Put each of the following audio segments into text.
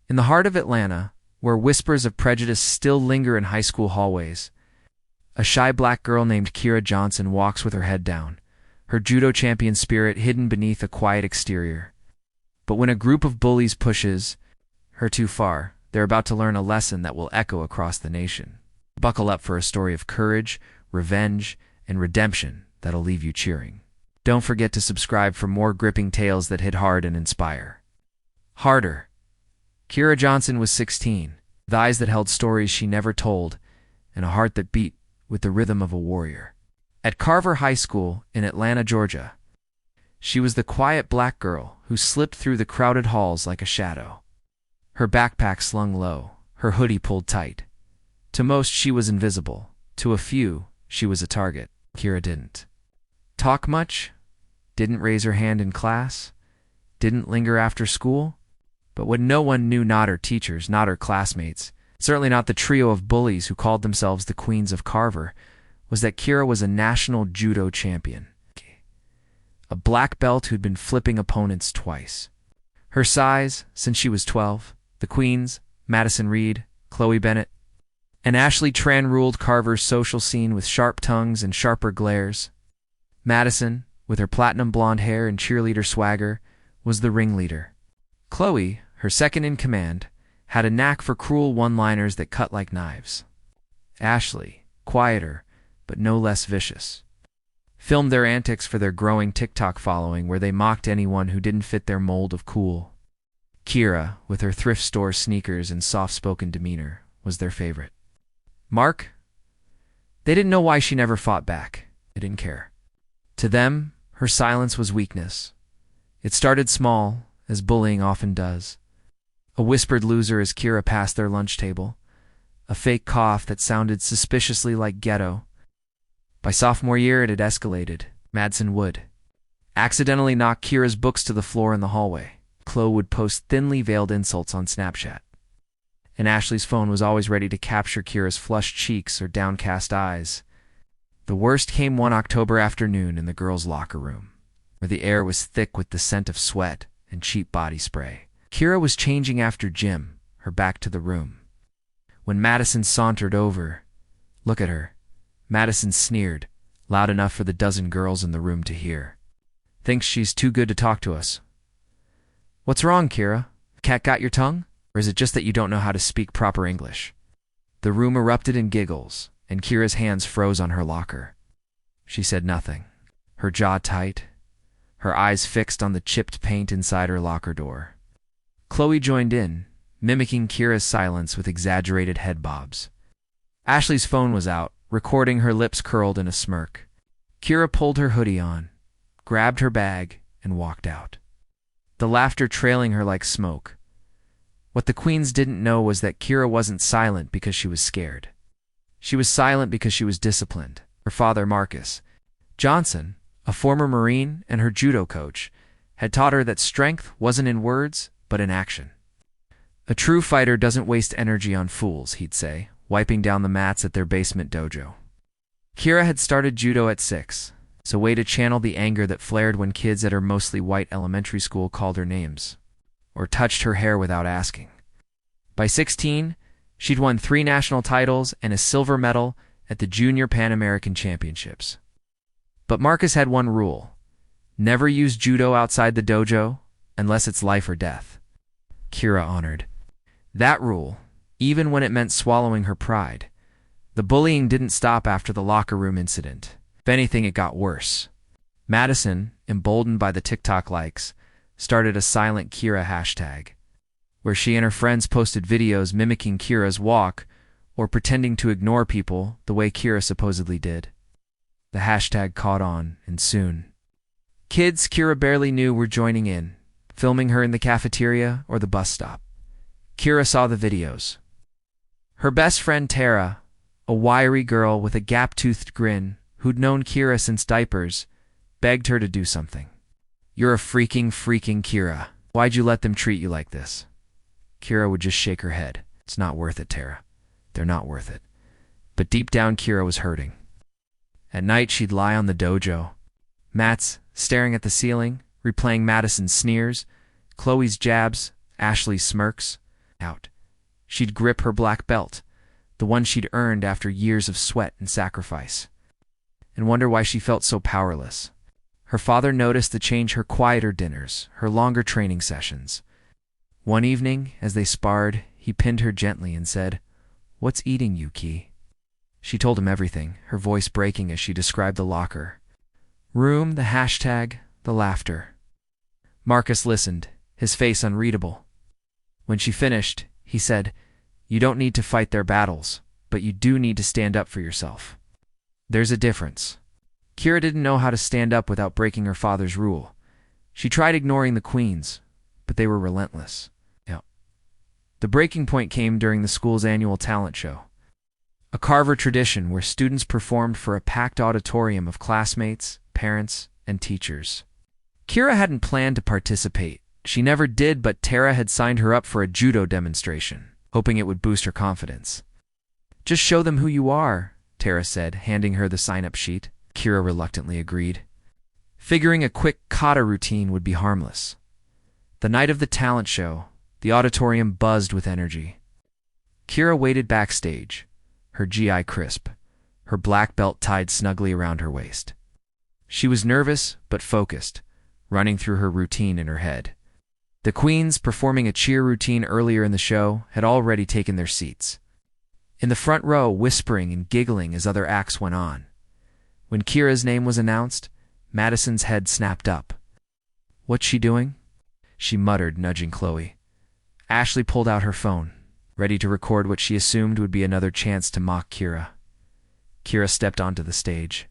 In the heart of Atlanta, where whispers of prejudice still linger in high school hallways, a shy black girl named Kira Johnson walks with her head down, her judo champion spirit hidden beneath a quiet exterior. But when a group of bullies pushes her too far, they're about to learn a lesson that will echo across the nation. Buckle up for a story of courage, revenge, and redemption that'll leave you cheering. Don't forget to subscribe for more gripping tales that hit hard and inspire. Harder. Kira Johnson was 16, with eyes that held stories she never told, and a heart that beat with the rhythm of a warrior. At Carver High School in Atlanta, Georgia, she was the quiet black girl who slipped through the crowded halls like a shadow. Her backpack slung low, her hoodie pulled tight. To most, she was invisible. To a few, she was a target. Kira didn't talk much, didn't raise her hand in class, didn't linger after school. But what no one knew, not her teachers, not her classmates, certainly not the trio of bullies who called themselves the Queens of Carver, was that Kira was a national judo champion. A black belt who'd been flipping opponents twice. Her size, since she was 12, the Queens, Madison Reed, Chloe Bennett, and Ashley Tran ruled Carver's social scene with sharp tongues and sharper glares. Madison, with her platinum blonde hair and cheerleader swagger, was the ringleader. Chloe, her second in command, had a knack for cruel one-liners that cut like knives. Ashley, quieter, but no less vicious, filmed their antics for their growing TikTok following where they mocked anyone who didn't fit their mold of cool. Kira, with her thrift store sneakers and soft-spoken demeanor, was their favorite. Mark? They didn't know why she never fought back. They didn't care. To them, her silence was weakness. It started small, as bullying often does. A whispered loser as Kira passed their lunch table, a fake cough that sounded suspiciously like ghetto. By sophomore year, it had escalated. Madsen would accidentally knock Kira's books to the floor in the hallway. Chloe would post thinly veiled insults on Snapchat. And Ashley's phone was always ready to capture Kira's flushed cheeks or downcast eyes. The worst came one October afternoon in the girls' locker room, where the air was thick with the scent of sweat and cheap body spray. Kira was changing after gym, her back to the room. When Madison sauntered over, "Look at her," Madison sneered, loud enough for the dozen girls in the room to hear. "Thinks she's too good to talk to us." "What's wrong, Kira? Cat got your tongue? Or is it just that you don't know how to speak proper English?" The room erupted in giggles, and Kira's hands froze on her locker. She said nothing, her jaw tight, her eyes fixed on the chipped paint inside her locker door. Chloe joined in, mimicking Kira's silence with exaggerated head bobs. Ashley's phone was out, recording her lips curled in a smirk. Kira pulled her hoodie on, grabbed her bag, and walked out, the laughter trailing her like smoke. What the Queens didn't know was that Kira wasn't silent because she was scared. She was silent because she was disciplined. Her father, Marcus Johnson, a former Marine and her judo coach, had taught her that strength wasn't in words, but in action. "A true fighter doesn't waste energy on fools," he'd say, wiping down the mats at their basement dojo. Kira had started judo at 6, so a way to channel the anger that flared when kids at her mostly white elementary school called her names, or touched her hair without asking. By 16, she'd won 3 national titles and a silver medal at the Junior Pan American Championships. But Marcus had one rule: never use judo outside the dojo unless it's life or death. Kira honored that rule, even when it meant swallowing her pride. The bullying didn't stop after the locker room incident. If anything, it got worse. Madison, emboldened by the TikTok likes, started a Silent Kira hashtag, where she and her friends posted videos mimicking Kira's walk or pretending to ignore people the way Kira supposedly did. The hashtag caught on, and soon, kids Kira barely knew were joining in, filming her in the cafeteria or the bus stop. Kira saw the videos. Her best friend Tara, a wiry girl with a gap-toothed grin who'd known Kira since diapers, begged her to do something. "You're a freaking Kira. Why'd you let them treat you like this?" Kira would just shake her head. "It's not worth it, Tara. They're not worth it." But deep down, Kira was hurting. At night, she'd lie on the dojo mats, staring at the ceiling, replaying Madison's sneers, Chloe's jabs, Ashley's smirks. out. She'd grip her black belt, the one she'd earned after years of sweat and sacrifice, and wonder why she felt so powerless. Her father noticed the change: her quieter dinners, her longer training sessions. One evening, as they sparred, he pinned her gently and said, "What's eating you, Ki?" She told him everything, her voice breaking as she described the locker room, the hashtag, the laughter. Marcus listened, his face unreadable. When she finished, he said, "You don't need to fight their battles, but you do need to stand up for yourself. There's a difference." Kira didn't know how to stand up without breaking her father's rule. She tried ignoring the queens, but they were relentless. The breaking point came during the school's annual talent show, a Carver tradition where students performed for a packed auditorium of classmates, parents, and teachers. Kira hadn't planned to participate. She never did, but Tara had signed her up for a judo demonstration, hoping it would boost her confidence. "Just show them who you are," Tara said, handing her the sign-up sheet. Kira reluctantly agreed, figuring a quick kata routine would be harmless. The night of the talent show, the auditorium buzzed with energy. Kira waited backstage, her GI crisp, her black belt tied snugly around her waist. She was nervous but focused, running through her routine in her head. The queens, performing a cheer routine earlier in the show, had already taken their seats, in the front row, whispering and giggling as other acts went on. When Kira's name was announced, Madison's head snapped up. "What's she doing?" she muttered, nudging Chloe. Ashley pulled out her phone, ready to record what she assumed would be another chance to mock Kira. Kira stepped onto the stage,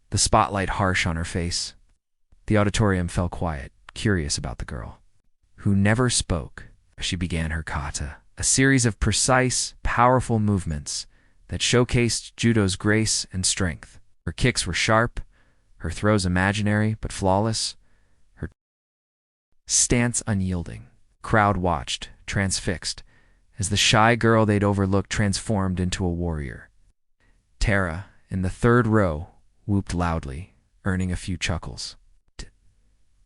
the spotlight harsh on her face. The auditorium fell quiet, curious about the girl, who never spoke. She began her kata, a series of precise, powerful movements that showcased judo's grace and strength. Her kicks were sharp, her throws imaginary but flawless, her stance unyielding. Crowd watched, transfixed, as the shy girl they'd overlooked transformed into a warrior. Tara, in the third row, whooped loudly, earning a few chuckles.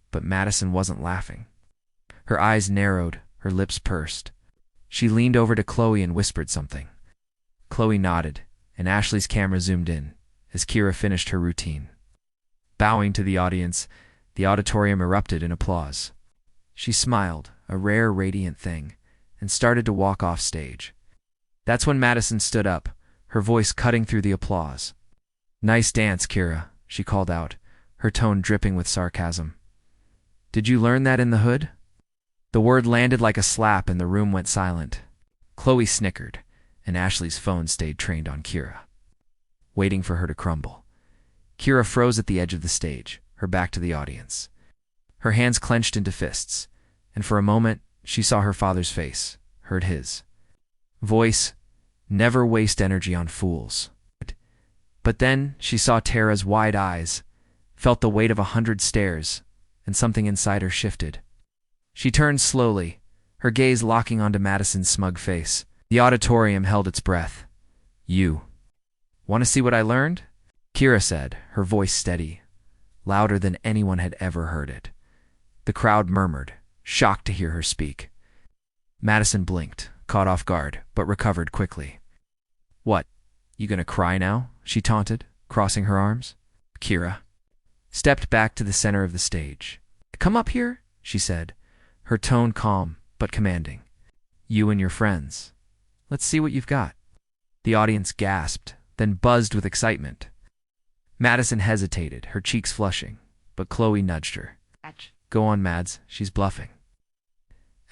But Madison wasn't laughing. Her eyes narrowed, her lips pursed. She leaned over to Chloe and whispered something. Chloe nodded, and Ashley's camera zoomed in as Kira finished her routine. Bowing to the audience, the auditorium erupted in applause. She smiled, a rare, radiant thing, and started to walk off stage. That's when Madison stood up, her voice cutting through the applause. "Nice dance, Kira," she called out, her tone dripping with sarcasm. "Did you learn that in the hood?" The word landed like a slap and the room went silent. Chloe snickered, and Ashley's phone stayed trained on Kira, waiting for her to crumble. Kira froze at the edge of the stage, her back to the audience. Her hands clenched into fists, and for a moment she saw her father's face, heard his voice, "Never waste energy on fools." But then she saw Tara's wide eyes, felt the weight of 100 stares, and something inside her shifted. She turned slowly, her gaze locking onto Madison's smug face. The auditorium held its breath. "You want to see what I learned?" Kira said, her voice steady, louder than anyone had ever heard it. The crowd murmured, shocked to hear her speak. Madison blinked, caught off guard, but recovered quickly. "What, you gonna cry now?" she taunted, crossing her arms. Kira stepped back to the center of the stage. "Come up here," she said, her tone calm but commanding. "You and your friends. Let's see what you've got." The audience gasped, then buzzed with excitement. Madison hesitated, her cheeks flushing, but Chloe nudged her. "Go on, Mads, she's bluffing."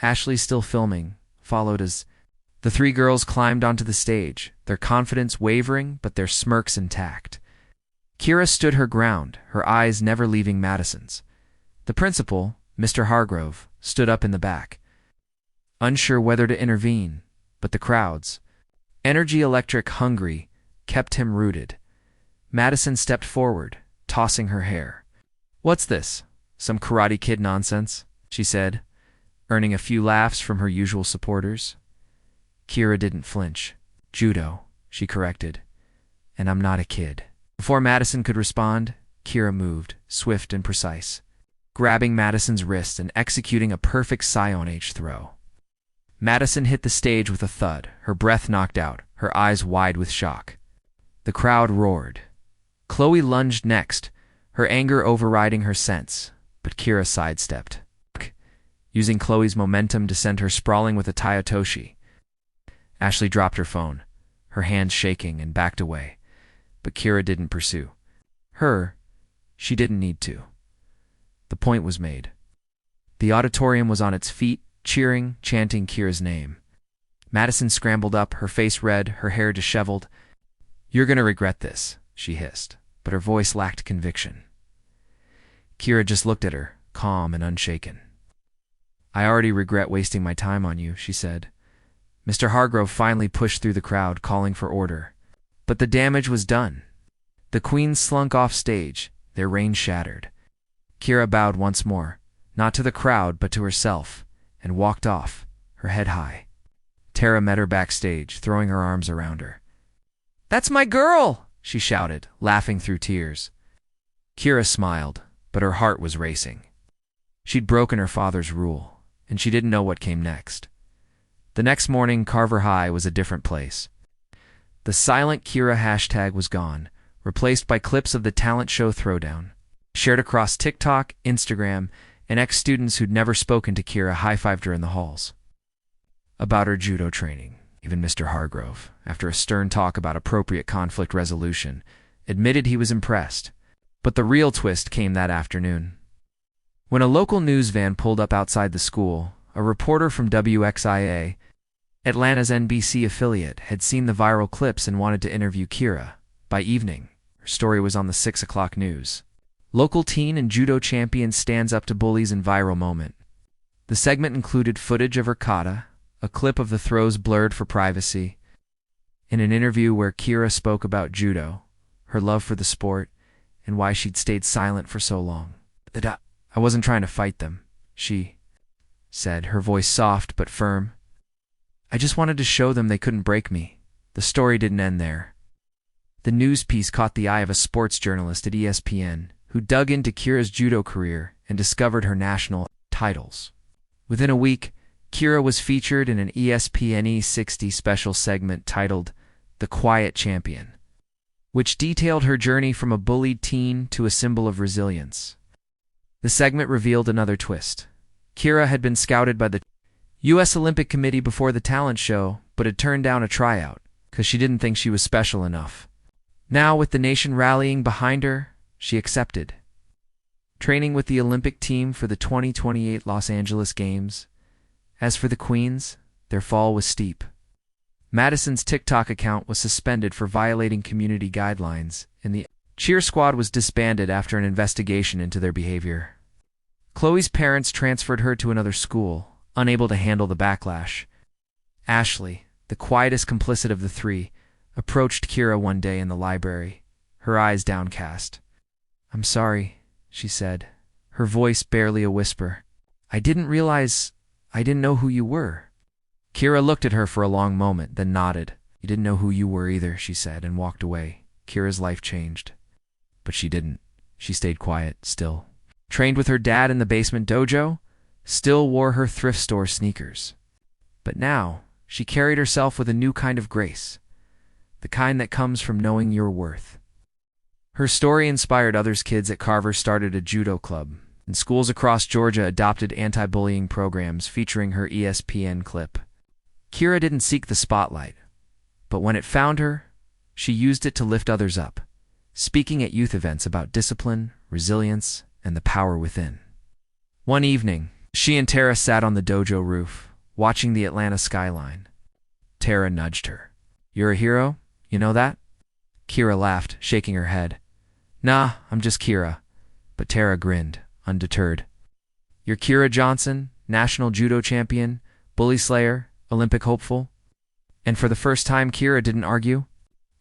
Ashley, still filming, followed as the three girls climbed onto the stage, their confidence wavering but their smirks intact. Kira stood her ground, her eyes never leaving Madison's. The principal, Mr. Hargrove, stood up in the back, unsure whether to intervene, but the crowds, energy electric hungry, kept him rooted. Madison stepped forward, tossing her hair. "What's this? Some Karate Kid nonsense?" she said, earning a few laughs from her usual supporters. Kira didn't flinch. "Judo," she corrected, "and I'm not a kid." Before Madison could respond, Kira moved, swift and precise, grabbing Madison's wrist and executing a perfect Scion H throw. Madison hit the stage with a thud, her breath knocked out, her eyes wide with shock. The crowd roared. Chloe lunged next, her anger overriding her sense, but Kira sidestepped, using Chloe's momentum to send her sprawling with a Tayotoshi. Ashley dropped her phone, her hands shaking, and backed away, but Kira didn't pursue. She didn't need to. The point was made. The auditorium was on its feet, cheering, chanting Kira's name. Madison scrambled up, her face red, her hair disheveled. "You're gonna regret this," she hissed, but her voice lacked conviction. Kira just looked at her, calm and unshaken. "I already regret wasting my time on you," she said. Mr. Hargrove finally pushed through the crowd, calling for order. But the damage was done. The queens slunk off stage, their reign shattered. Kira bowed once more, not to the crowd but to herself, and walked off, her head high. Tara met her backstage, throwing her arms around her. "That's my girl!" she shouted, laughing through tears. Kira smiled, but her heart was racing. She'd broken her father's rule, and she didn't know what came next. The next morning, Carver High was a different place. The silent Kira hashtag was gone, replaced by clips of the talent show throwdown, shared across TikTok, Instagram, and ex-students who'd never spoken to Kira high-fived her in the halls. About her judo training, even Mr. Hargrove, after a stern talk about appropriate conflict resolution, admitted he was impressed. But the real twist came that afternoon. When a local news van pulled up outside the school, a reporter from WXIA, Atlanta's NBC affiliate, had seen the viral clips and wanted to interview Kira. By evening, her story was on the 6 o'clock news. Local teen and judo champion stands up to bullies in viral moment. The segment included footage of her kata, a clip of the throws blurred for privacy. In an interview where Kira spoke about judo, her love for the sport, and why she'd stayed silent for so long. "I wasn't trying to fight them," she said, her voice soft but firm. "I just wanted to show them they couldn't break me." The story didn't end there. The news piece caught the eye of a sports journalist at ESPN, who dug into Kira's judo career and discovered her national titles. Within a week, Kira was featured in an ESPN E60 special segment titled "The Quiet Champion," which detailed her journey from a bullied teen to a symbol of resilience. The segment revealed another twist. Kira had been scouted by the U.S. Olympic Committee before the talent show, but had turned down a tryout because she didn't think she was special enough. Now, with the nation rallying behind her, she accepted. Training with the Olympic team for the 2028 Los Angeles Games. As for the queens, their fall was steep. Madison's TikTok account was suspended for violating community guidelines, and the cheer squad was disbanded after an investigation into their behavior. Chloe's parents transferred her to another school, unable to handle the backlash. Ashley, the quietest complicit of the three, approached Kira one day in the library, her eyes downcast. "I'm sorry," she said, her voice barely a whisper. I didn't know who you were." Kira looked at her for a long moment, then nodded. "You didn't know who you were either," she said, and walked away. Kira's life changed. But she didn't. She stayed quiet, still. Trained with her dad in the basement dojo, still wore her thrift store sneakers. But now, she carried herself with a new kind of grace, the kind that comes from knowing your worth. Her story inspired others. Kids at Carver started a judo club, and schools across Georgia adopted anti-bullying programs featuring her ESPN clip. Kira didn't seek the spotlight, but when it found her, she used it to lift others up, speaking at youth events about discipline, resilience, and the power within. One evening, she and Tara sat on the dojo roof, watching the Atlanta skyline. Tara nudged her. "You're a hero? You know that?" Kira laughed, shaking her head. "Nah, I'm just Kira." But Tara grinned, undeterred. "You're Kira Johnson, national judo champion, bully slayer, Olympic hopeful?" And for the first time, Kira didn't argue.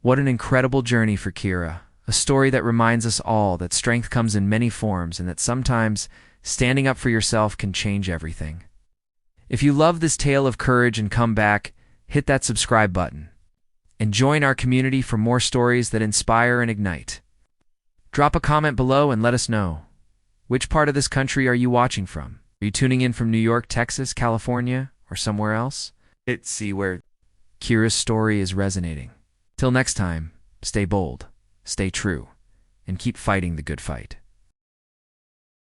What an incredible journey for Kira, a story that reminds us all that strength comes in many forms and that sometimes standing up for yourself can change everything. If you love this tale of courage and comeback, hit that subscribe button and join our community for more stories that inspire and ignite. Drop a comment below and let us know. Which part of this country are you watching from? Are you tuning in from New York, Texas, California, or somewhere else? See where Kira's story is resonating. Till next time, stay bold, stay true, and keep fighting the good fight.